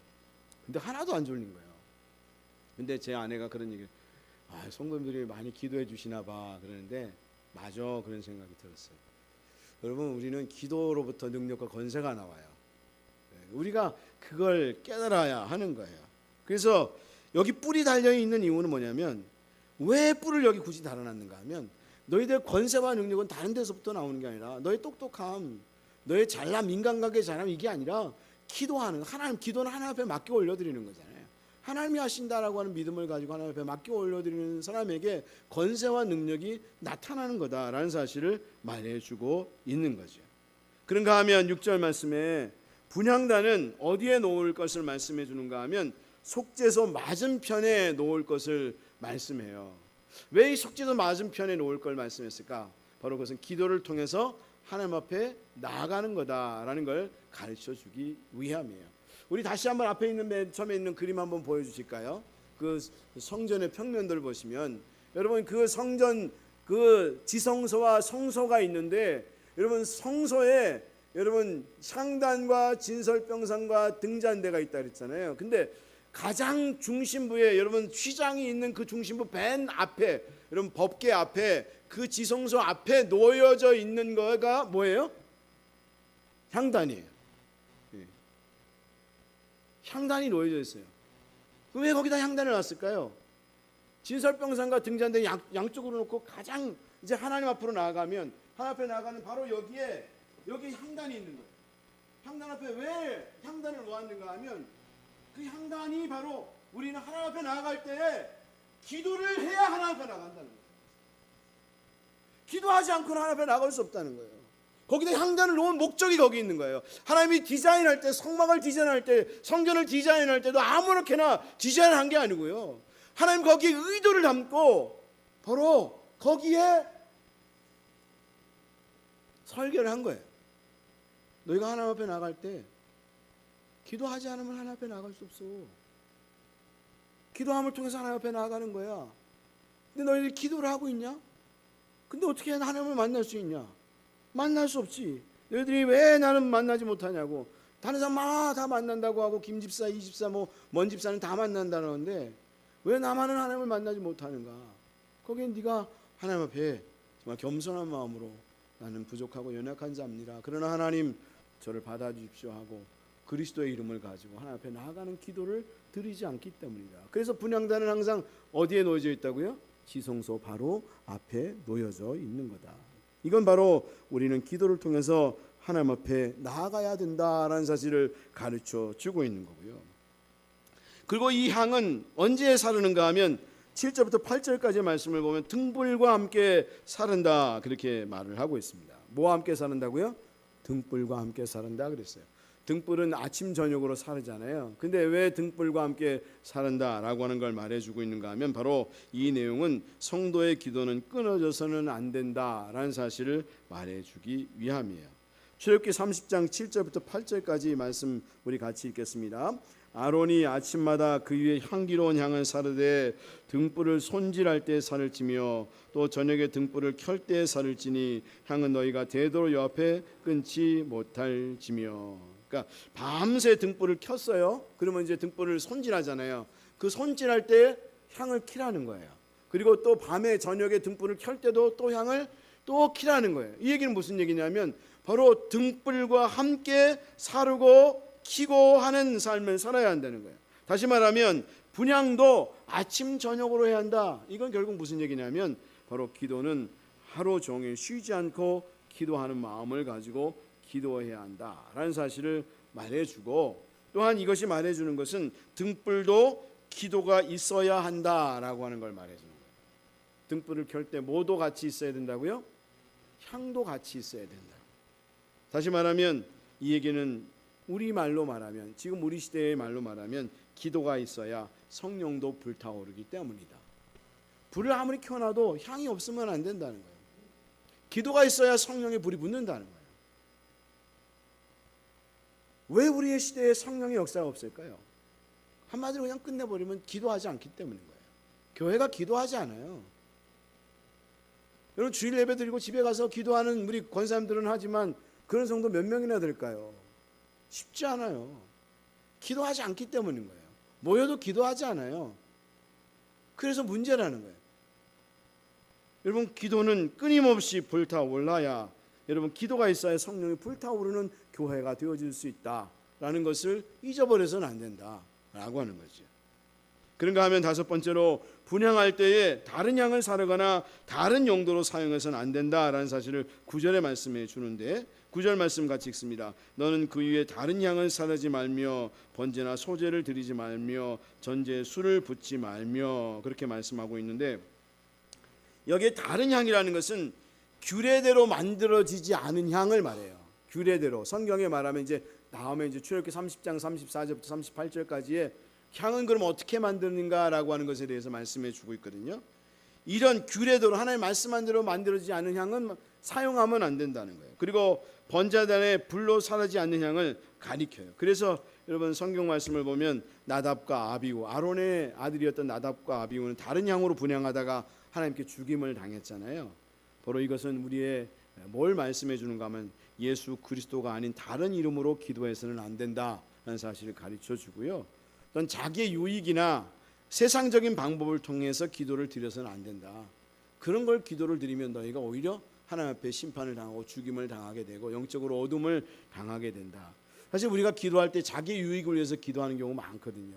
Speaker 1: 근데 하나도 안 졸린 거예요. 근데 제 아내가 그런 얘기를 성도님들이 많이 기도해 주시나 봐 그러는데 맞아 그런 생각이 들었어요. 여러분 우리는 기도로부터 능력과 권세가 나와요. 우리가 그걸 깨달아야 하는 거예요. 그래서 여기 뿔이 달려있는 이유는 뭐냐면 왜 뿔을 여기 굳이 달아놨는가 하면 너희들 권세와 능력은 다른 데서부터 나오는 게 아니라 너의 똑똑함, 너의 잘남, 인간관계 잘남 이게 아니라 기도하는 기도는 하나님 앞에 맡겨 올려드리는 거잖아요. 하나님이 하신다라고 하는 믿음을 가지고 하나님 앞에 맡겨 올려드리는 사람에게 권세와 능력이 나타나는 거다라는 사실을 말해주고 있는 거죠. 그런가 하면 6절 말씀에 분향단은 어디에 놓을 것을 말씀해 주는가 하면 속죄소 맞은편에 놓을 것을 말씀해요. 왜 이 속죄소 맞은편에 놓을 걸 말씀했을까? 바로 그것은 기도를 통해서 하나님 앞에 나아가는 거다라는 걸 가르쳐 주기 위함이에요. 우리 다시 한번 앞에 있는 맨 처음에 있는 그림 한번 보여주실까요? 그 성전의 평면들을 보시면 여러분 그 성전 그 지성소와 성소가 있는데 여러분 성소에 여러분 향단과 진설병상과 등잔대가 있다 그랬잖아요. 근데 가장 중심부에 여러분 휘장이 있는 그 중심부 맨 앞에 여러분 법궤 앞에 그 지성소 앞에 놓여져 있는 거가 뭐예요? 향단이에요. 향단이 놓여져 있어요. 그럼 왜 거기다 향단을 놨을까요? 진설병상과 등잔대 양쪽으로 놓고 가장 이제 하나님 앞으로 나아가면 하나님 앞에 나아가는 바로 여기에 여기 향단이 있는 거예요. 향단 앞에 왜 향단을 놓았는가 하면 그 향단이 바로 우리는 하나님 앞에 나아갈 때에 기도를 해야 하나님 앞에 나간다는 거예요. 기도하지 않고는 하나님 앞에 나갈 수 없다는 거예요. 거기다 향단을 놓은 목적이 거기 있는 거예요. 하나님이 디자인할 때 성막을 디자인할 때 성전을 디자인할 때도 아무렇게나 디자인한 게 아니고요. 하나님 거기에 의도를 담고 바로 거기에 설계를 한 거예요. 너희가 하나님 앞에 나갈 때 기도하지 않으면 하나님 앞에 나갈 수 없어. 기도함을 통해서 하나님 앞에 나아가는 거야. 근데 너희들이 기도를 하고 있냐? 근데 어떻게 하나님을 만날 수 있냐? 만날 수 없지. 너희들이 왜 나는 만나지 못하냐고. 다른 사람 다 만난다고 하고 김집사, 이집사, 먼 집사는 다 만난다는데 왜 나만은 하나님을 만나지 못하는가? 거기에 네가 하나님 앞에 정말 겸손한 마음으로 나는 부족하고 연약한 자입니다. 그러나 하나님 저를 받아주십시오 하고 그리스도의 이름을 가지고 하나님 앞에 나아가는 기도를 드리지 않기 때문이다. 그래서 분향단은 항상 어디에 놓여져 있다고요? 지성소 바로 앞에 놓여져 있는 거다. 이건 바로 우리는 기도를 통해서 하나님 앞에 나아가야 된다라는 사실을 가르쳐 주고 있는 거고요. 그리고 이 향은 언제 사르는가 하면 7절부터 8절까지의 말씀을 보면 등불과 함께 사른다 그렇게 말을 하고 있습니다. 뭐와 함께 사른다고요? 등불과 함께 사른다 그랬어요. 등불은 아침 저녁으로 사르잖아요. 근데 왜 등불과 함께 사른다라고 하는 걸 말해주고 있는가 하면 바로 이 내용은 성도의 기도는 끊어져서는 안 된다라는 사실을 말해주기 위함이에요. 출애굽기 30장 7절부터 8절까지 말씀 우리 같이 읽겠습니다. 아론이 아침마다 그 위에 향기로운 향을 사르되 등불을 손질할 때 살을 찌며 또 저녁에 등불을 켤 때 살을 찌니 향은 너희가 대도로 옆에 끊지 못할 지며. 그러니까 밤새 등불을 켰어요. 그러면 이제 등불을 손질하잖아요. 그 손질할 때 향을 키라는 거예요. 그리고 또 밤에 저녁에 등불을 켤 때도 또 향을 또 키라는 거예요. 이 얘기는 무슨 얘기냐면 바로 등불과 함께 사르고 키고 하는 삶을 살아야 한다는 거예요. 다시 말하면 분향도 아침 저녁으로 해야 한다. 이건 결국 무슨 얘기냐면 바로 기도는 하루 종일 쉬지 않고 기도하는 마음을 가지고 기도해야 한다라는 사실을 말해주고, 또한 이것이 말해주는 것은 등불도 기도가 있어야 한다라고 하는 걸 말해주는 거예요. 등불을 켤 때 뭐도 같이 있어야 된다고요? 향도 같이 있어야 된다. 다시 말하면 이 얘기는 우리 말로 말하면, 지금 우리 시대의 말로 말하면 기도가 있어야 성령도 불타오르기 때문이다. 불을 아무리 켜놔도 향이 없으면 안 된다는 거예요. 기도가 있어야 성령의 불이 붙는다는 거예요. 왜 우리의 시대에 성령의 역사가 없을까요? 한마디로 그냥 끝내버리면 기도하지 않기 때문인 거예요. 교회가 기도하지 않아요. 여러분 주일 예배 드리고 집에 가서 기도하는 우리 권사님들은 하지만 그런 성도 몇 명이나 될까요? 쉽지 않아요. 기도하지 않기 때문인 거예요. 모여도 기도하지 않아요. 그래서 문제라는 거예요. 여러분 기도는 끊임없이 불타올라야, 여러분 기도가 있어야 성령이 불타오르는 교회가 되어질 수 있다라는 것을 잊어버려서는 안 된다라고 하는 거죠. 그런가 하면 다섯 번째로 분향할 때에 다른 향을 사르거나 다른 용도로 사용해서는 안 된다라는 사실을 9절에 말씀해 주는데, 9절 말씀 같이 읽습니다. 너는 그 위에 다른 향을 사르지 말며 번제나 소제를 드리지 말며 전제에 술을 붓지 말며, 그렇게 말씀하고 있는데, 여기에 다른 향이라는 것은 규례대로 만들어지지 않은 향을 말해요. 규례대로 성경에 말하면 이제 다음에 이제 출애굽기 30장 34절부터 38절까지의 향은 그럼 어떻게 만드는가라고 하는 것에 대해서 말씀해 주고 있거든요. 이런 규례대로 하나님 말씀한 대로 만들어지지 않은 향은 사용하면 안 된다는 거예요. 그리고 번제단에 불로 사르지 않는 향을 가리켜요. 그래서 여러분 성경 말씀을 보면 나답과 아비후, 아론의 아들이었던 나답과 아비후는 다른 향으로 분향하다가 하나님께 죽임을 당했잖아요. 바로 이것은 우리의 뭘 말씀해 주는가 하면 예수 그리스도가 아닌 다른 이름으로 기도해서는 안 된다라는 사실을 가르쳐 주고요. 또한 자기의 유익이나 세상적인 방법을 통해서 기도를 드려서는 안 된다. 그런 걸 기도를 드리면 너희가 오히려 하나님 앞에 심판을 당하고 죽임을 당하게 되고 영적으로 어둠을 당하게 된다. 사실 우리가 기도할 때 자기 유익을 위해서 기도하는 경우 많거든요.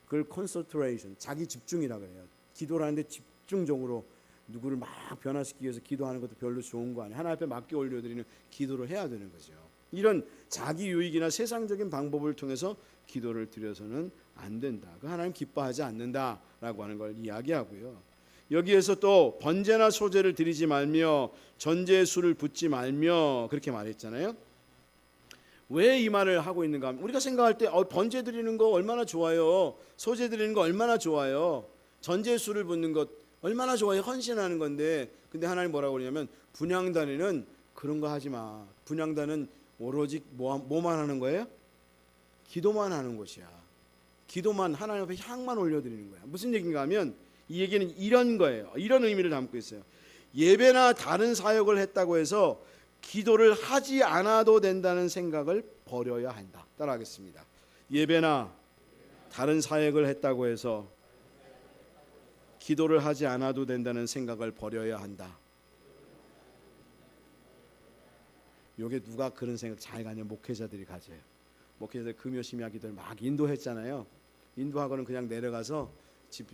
Speaker 1: 그걸 concentration, 자기 집중이라고 해요. 기도를 하는데 집중적으로 누구를 막 변화시키기 위해서 기도하는 것도 별로 좋은 거 아니에요. 하나님 앞에 맡겨 올려드리는 기도를 해야 되는 거죠. 이런 자기 유익이나 세상적인 방법을 통해서 기도를 드려서는 안 된다. 그 하나님 기뻐하지 않는다라고 하는 걸 이야기하고요. 여기에서 또 번제나 소제를 드리지 말며 전제의 술을 붓지 말며 그렇게 말했잖아요. 왜 이 말을 하고 있는가 하면 우리가 생각할 때 번제 드리는 거 얼마나 좋아요. 소제 드리는 거 얼마나 좋아요. 전제의 술을 붓는 것 얼마나 좋아요. 헌신하는 건데, 근데 하나님 뭐라고 그러냐면 분향단에는 그런 거 하지 마. 분향단은 오로지 뭐만 하는 거예요? 기도만 하는 곳이야. 기도만, 하나님 앞에 향만 올려드리는 거야. 무슨 얘기인가 하면 이 얘기는 이런 거예요. 이런 의미를 담고 있어요. 예배나 다른 사역을 했다고 해서 기도를 하지 않아도 된다는 생각을 버려야 한다. 따라하겠습니다. 예배나 다른 사역을 했다고 해서 기도를 하지 않아도 된다는 생각을 버려야 한다. 요게 누가 그런 생각 잘 가냐? 목회자들이 가져요. 목회자들 금요심야 기도를 막 인도했잖아요. 인도하고는 그냥 내려가서 집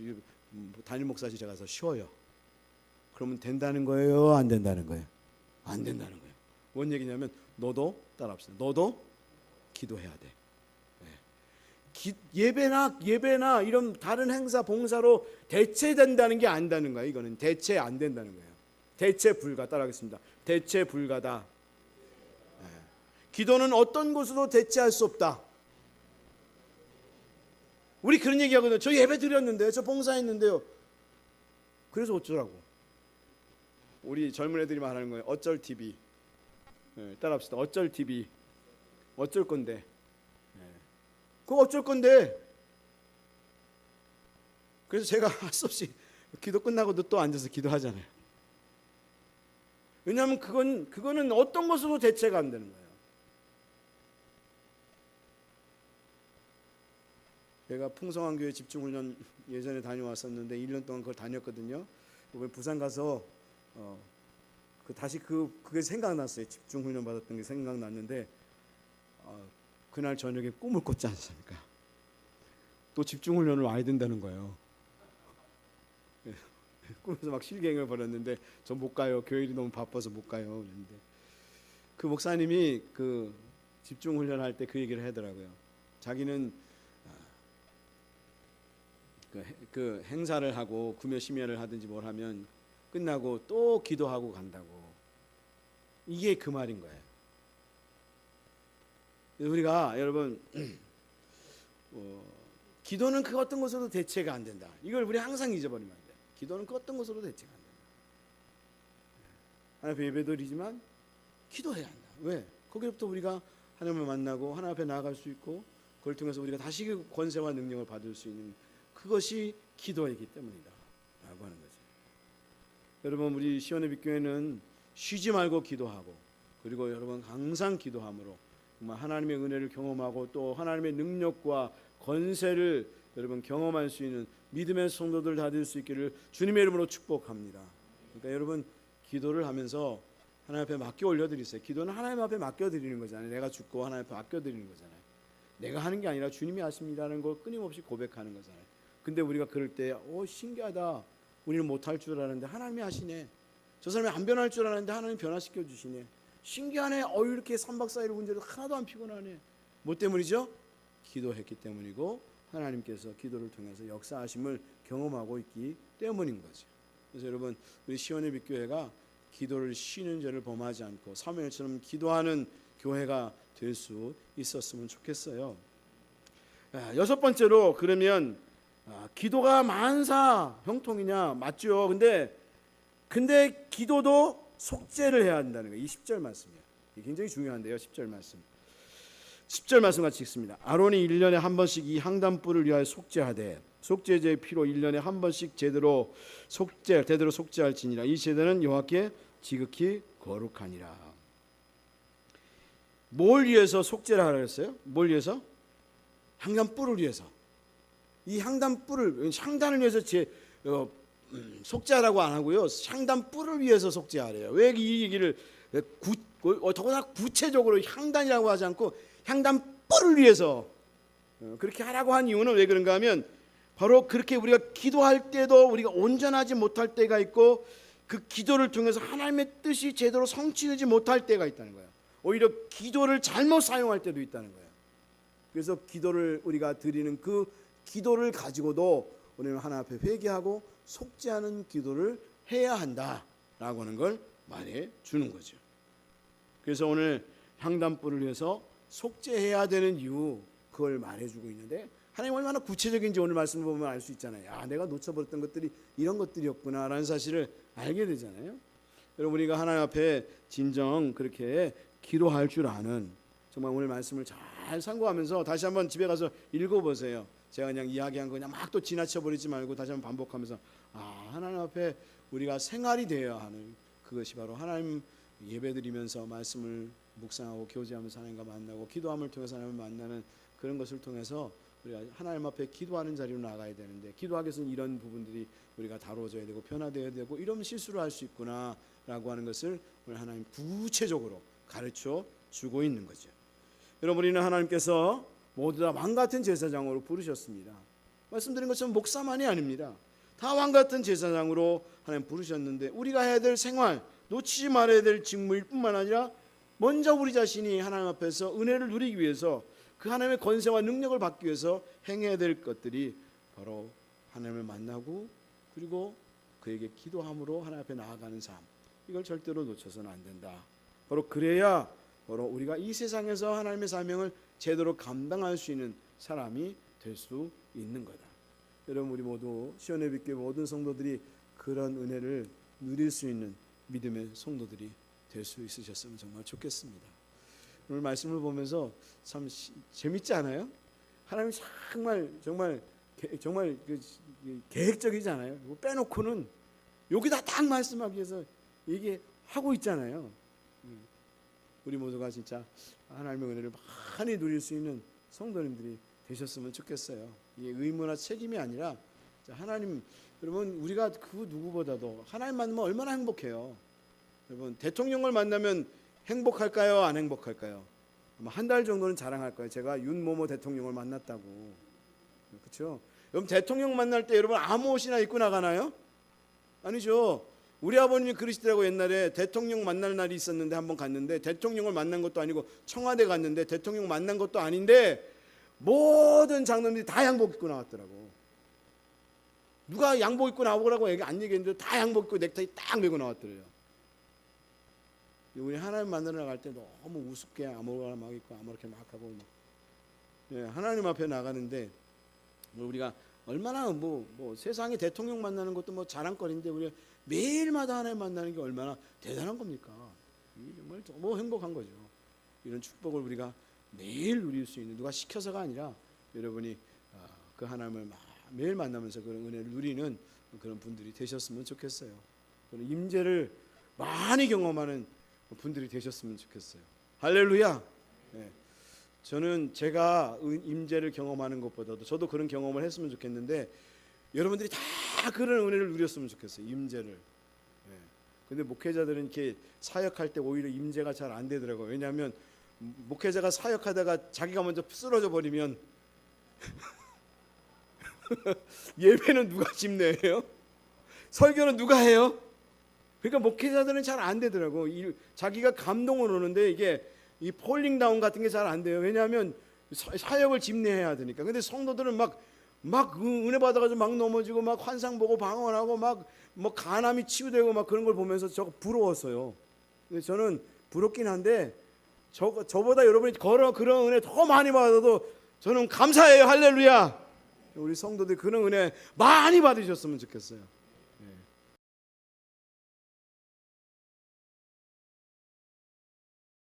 Speaker 1: 담임 목사실에 가서 쉬어요. 그러면 된다는 거예요? 안 된다는 거예요? 안 된다는 거예요. 뭔 얘기냐면 너도 따라합시다. 너도 기도해야 돼. 예배나 이런 다른 행사 봉사로 대체된다는 게 안다는 거예요. 이거는 대체 안 된다는 거예요. 대체 불가. 따라하겠습니다. 대체 불가다. 기도는 어떤 것으로 대체할 수 없다. 우리 그런 얘기하거든요. 저 예배 드렸는데요. 저 봉사했는데요. 그래서 어쩌라고. 우리 젊은 애들이 말하는 거예요. 어쩔 TV. 따라합시다. 어쩔 TV. 어쩔 건데. 그거 어쩔 건데. 그래서 제가 할 수 없이 기도 끝나고도 또 앉아서 기도하잖아요. 왜냐하면 그거는 어떤 것으로 대체가 안 되는 거예요. 제가 풍성한 교회 집중훈련 예전에 다녀왔었는데 1년 동안 그걸 다녔거든요. 이번에 부산 가서 다시 그게 생각났어요. 집중훈련 받았던 게 생각났는데 그날 저녁에 꿈을 꿨지 않습니까? 또 집중훈련을 와야 된다는 거예요. 꿈에서 막 실갱을 벌였는데 저 못 가요. 교회일이 너무 바빠서 못 가요. 그랬는데 그 목사님이 그 집중훈련할 때 그 얘기를 하더라고요. 자기는 그 행사를 하고 구매 심야를 하든지 뭘 하면 끝나고 또 기도하고 간다고. 이게 그 말인 거예요. 우리가 여러분 기도는 그 어떤 것으로도 대체가 안 된다. 이걸 우리 항상 잊어버리면 안 돼. 기도는 그 어떤 것으로도 대체가 안 된다. 하나님 앞에 예배드리지만 기도해야 한다. 왜? 거기부터 우리가 하나님을 만나고 하나님 앞에 나아갈 수 있고 그걸 통해서 우리가 다시 그 권세와 능력을 받을 수 있는 그것이 기도이기 때문이다 라고 하는 거죠. 여러분 우리 시온의 빛교회는 쉬지 말고 기도하고 그리고 여러분 항상 기도함으로 정말 하나님의 은혜를 경험하고 또 하나님의 능력과 권세를 여러분 경험할 수 있는 믿음의 성도들 다 될 수 있기를 주님의 이름으로 축복합니다. 그러니까 여러분 기도를 하면서 하나님 앞에 맡겨 올려드리세요. 기도는 하나님 앞에 맡겨드리는 거잖아요. 내가 죽고 하나님 앞에 맡겨드리는 거잖아요. 내가 하는 게 아니라 주님이 하십니다라는 걸 끊임없이 고백하는 거잖아요. 근데 우리가 그럴 때 신기하다. 우리는 못할 줄 알았는데 하나님이 하시네. 저 사람이 안 변할 줄 알았는데 하나님 변화시켜 주시네. 신기하네. 이렇게 3박 4일 운전해도 하나도 안 피곤하네. 뭐 때문이죠? 기도했기 때문이고 하나님께서 기도를 통해서 역사하심을 경험하고 있기 때문인 거죠. 그래서 여러분 우리 시온의 빛교회가 기도를 쉬는 죄를 범하지 않고 사무엘처럼 기도하는 교회가 될 수 있었으면 좋겠어요. 여섯 번째로 그러면 기도가 만사 형통이냐? 맞죠. 근데 기도도 속죄를 해야 한다는 거예요. 이 10절 말씀이에요. 이게 굉장히 중요한데요. 10절 말씀. 10절 말씀 같이 읽습니다. 아론이 1년에 한 번씩 이 향단불을 위하여 속죄하되 속죄제의 피로 1년에 한 번씩 대대로 속죄할지니라. 이 제단은 여호와께 지극히 거룩하니라. 뭘 위해서 속죄를 하라 했어요? 뭘 위해서? 향단불을 위해서. 이 향단을 위해서 속죄하라고 안 하고요. 향단불을 위해서 속죄하래요. 왜 이 얘기를 더구나 구체적으로 향단이라고 하지 않고 향단불을 위해서 그렇게 하라고 한 이유는 왜 그런가 하면 바로 그렇게 우리가 기도할 때도 우리가 온전하지 못할 때가 있고 그 기도를 통해서 하나님의 뜻이 제대로 성취되지 못할 때가 있다는 거예요. 오히려 기도를 잘못 사용할 때도 있다는 거예요. 그래서 기도를 우리가 드리는 그 기도를 가지고도 우리는 하나님 앞에 회개하고 속죄하는 기도를 해야 한다라고 하는 걸 말해 주는 거죠. 그래서 오늘 향단불을 위해서 속죄해야 되는 이유 그걸 말해주고 있는데 하나님 얼마나 구체적인지 오늘 말씀을 보면 알 수 있잖아요. 내가 놓쳐버렸던 것들이 이런 것들이었구나라는 사실을 알게 되잖아요. 여러분 우리가 하나님 앞에 진정 그렇게 기도할 줄 아는 정말 오늘 말씀을 잘 상고하면서 다시 한번 집에 가서 읽어보세요. 제가 그냥 이야기한 거 그냥 막 또 지나쳐버리지 말고 다시 한번 반복하면서 하나님 앞에 우리가 생활이 되어야 하는 그것이 바로 하나님 예배드리면서 말씀을 묵상하고 교제하면서 하나님과 만나고 기도함을 통해서 하나님을 만나는 그런 것을 통해서 우리가 하나님 앞에 기도하는 자리로 나가야 되는데 기도하기 위해서는 이런 부분들이 우리가 다뤄져야 되고 변화되어야 되고 이런 실수를 할 수 있구나라고 하는 것을 오늘 하나님 구체적으로 가르쳐 주고 있는 거죠. 여러분 우리는 하나님께서 모두 다 왕같은 제사장으로 부르셨습니다. 말씀드린 것처럼 목사만이 아닙니다. 다 왕같은 제사장으로 하나님 부르셨는데 우리가 해야 될 생활 놓치지 말아야 될 직무일 뿐만 아니라 먼저 우리 자신이 하나님 앞에서 은혜를 누리기 위해서 그 하나님의 권세와 능력을 받기 위해서 행해야 될 것들이 바로 하나님을 만나고 그리고 그에게 기도함으로 하나님 앞에 나아가는 삶. 이걸 절대로 놓쳐서는 안 된다. 바로 그래야 바로 우리가 이 세상에서 하나님의 사명을 제대로 감당할 수 있는 사람이 될 수 있는 거다. 여러분, 우리 모두 시온예비교회 모든 성도들이 그런 은혜를 누릴 수 있는 믿음의 성도들이 될 수 있으셨으면 정말 좋겠습니다. 오늘 말씀을 보면서 참 재밌지 않아요? 하나님이 정말 계획적이잖아요. 빼놓고는 여기다 딱 말씀하기 위해서 얘기하고 있잖아요. 우리 모두가 진짜 하나님의 은혜를 많이 누릴 수 있는 성도님들이 되셨으면 좋겠어요. 이게 의무나 책임이 아니라 하나님, 여러분, 우리가 그 누구보다도 하나님 만나면 얼마나 행복해요. 여러분, 대통령을 만나면 행복할까요? 안 행복할까요? 한 달 정도는 자랑할 거예요. 제가 윤모모 대통령을 만났다고. 그렇죠? 여러분, 대통령 만날 때 여러분 아무 옷이나 입고 나가나요? 아니죠. 우리 아버님이 그러시더라고. 옛날에 대통령 만날 날이 있었는데 한번 갔는데 대통령을 만난 것도 아니고 청와대 갔는데 대통령 만난 것도 아닌데 모든 장로님들이 다 양복 입고 나왔더라고. 누가 양복 입고 나오라고 안 얘기했는데 다 양복 입고 넥타이 딱 메고 나왔더래요. 우리 하나님 만나러 나갈 때 너무 우습게 아무거나 막 입고 아무렇게 막 하고 하나님 앞에 나가는데 우리가 얼마나 세상에 대통령 만나는 것도 자랑거리인데 우리가 매일마다 하나님 만나는 게 얼마나 대단한 겁니까? 정말 너무 행복한 거죠. 이런 축복을 우리가 매일 누릴 수 있는, 누가 시켜서가 아니라 여러분이 그 하나님을 매일 만나면서 그런 은혜를 누리는 그런 분들이 되셨으면 좋겠어요. 그런 임재를 많이 경험하는 분들이 되셨으면 좋겠어요. 할렐루야. 저는 제가 임재를 경험하는 것보다도 저도 그런 경험을 했으면 좋겠는데 여러분들이 다 그런 은혜를 누렸으면 좋겠어요. 임재를. 근데 목회자들은 이렇게 사역할 때 오히려 임재가 잘 안 되더라고요. 왜냐하면 목회자가 사역하다가 자기가 먼저 쓰러져 버리면 예배는 누가 집례해요? 설교는 누가 해요? 그러니까 목회자들은 잘 안 되더라고. 자기가 감동을 오는데 이게 이 폴링 다운 같은 게 잘 안 돼요. 왜냐하면 사역을 집례해야 되니까. 근데 성도들은 막 은혜 받아가지고 막 넘어지고 막 환상 보고 방언하고 막 간암이 치유되고 막 그런 걸 보면서 저 부러웠어요. 근데 저는 부럽긴 한데 저보다 여러분이 그런 은혜 더 많이 받아도 저는 감사해요. 할렐루야. 우리 성도들 그런 은혜 많이 받으셨으면 좋겠어요.